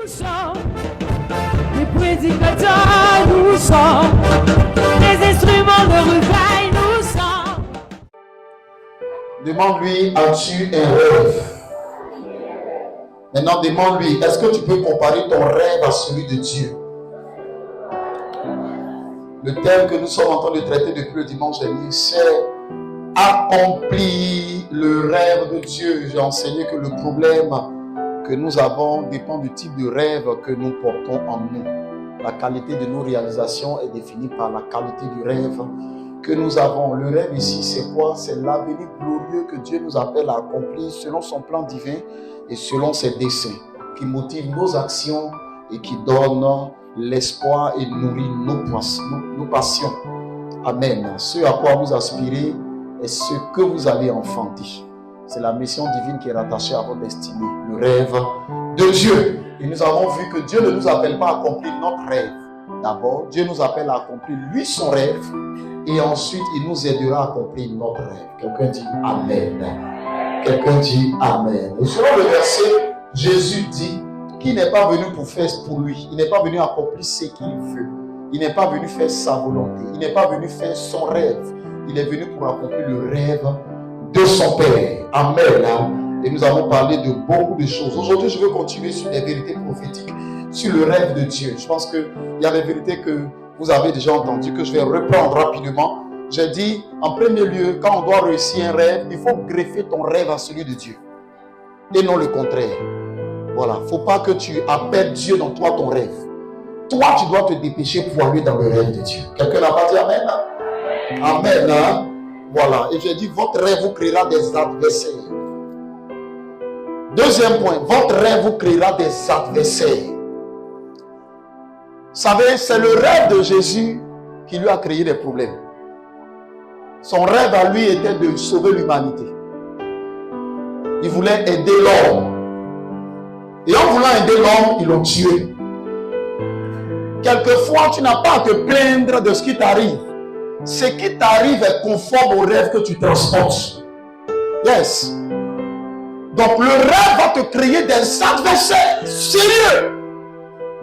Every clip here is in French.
Nous sommes les prédicateurs, nous sommes les instruments de recueil, nous sommes. Demande-lui, as-tu un rêve? Maintenant, demande-lui, est-ce que tu peux comparer ton rêve à celui de Dieu? Le thème que nous sommes en train de traiter depuis le dimanche dernier, c'est accomplir le rêve de Dieu. J'ai enseigné que le problème que nous avons dépend du type de rêve que nous portons en nous. La qualité de nos réalisations est définie par la qualité du rêve que nous avons. Le rêve ici, c'est quoi? C'est l'avenir glorieux que Dieu nous appelle à accomplir selon son plan divin et selon ses desseins, qui motive nos actions et qui donne l'espoir et nourrit nos passions. Amen. Ce à quoi vous aspirez est ce que vous allez enfanter. C'est la mission divine qui est rattachée à votre destinée, le rêve de Dieu. Et nous avons vu que Dieu ne nous appelle pas à accomplir notre rêve. D'abord, Dieu nous appelle à accomplir lui son rêve et ensuite il nous aidera à accomplir notre rêve. Quelqu'un dit Amen. Quelqu'un dit Amen. Et selon le verset, Jésus dit qu'il n'est pas venu pour faire pour lui. Il n'est pas venu accomplir ce qu'il veut. Il n'est pas venu faire sa volonté. Il n'est pas venu faire son rêve. Il est venu pour accomplir le rêve de son Père. Amen. Et nous avons parlé de beaucoup de choses. Aujourd'hui, je veux continuer sur les vérités prophétiques, sur le rêve de Dieu. Je pense qu'il y a des vérités que vous avez déjà entendues, que je vais reprendre rapidement. J'ai dit, en premier lieu, quand on doit réussir un rêve, il faut greffer ton rêve à celui de Dieu. Et non le contraire. Voilà. Il ne faut pas que tu appelles Dieu dans toi ton rêve. Toi, tu dois te dépêcher pour aller dans le rêve de Dieu. Quelqu'un n'a pas dit Amen? Amen. Hein? Voilà. Et j'ai dit, votre rêve vous créera des adversaires. Deuxième point, votre rêve vous créera des adversaires. Vous savez, c'est le rêve de Jésus qui lui a créé des problèmes. Son rêve à lui était de sauver l'humanité. Il voulait aider l'homme. Et en voulant aider l'homme, ils l'ont tué. Quelquefois, tu n'as pas à te plaindre de ce qui t'arrive. Ce qui t'arrive est conforme au rêve que tu transportes. Yes. Donc le rêve va te créer des adversaires sérieux.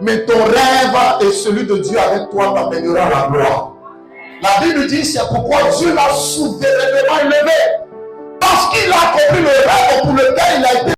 Mais ton rêve et celui de Dieu avec toi t'amènera la gloire. La Bible dit, c'est pourquoi Dieu l'a souverainement élevé. Parce qu'il a accompli le rêve pour lequel il a été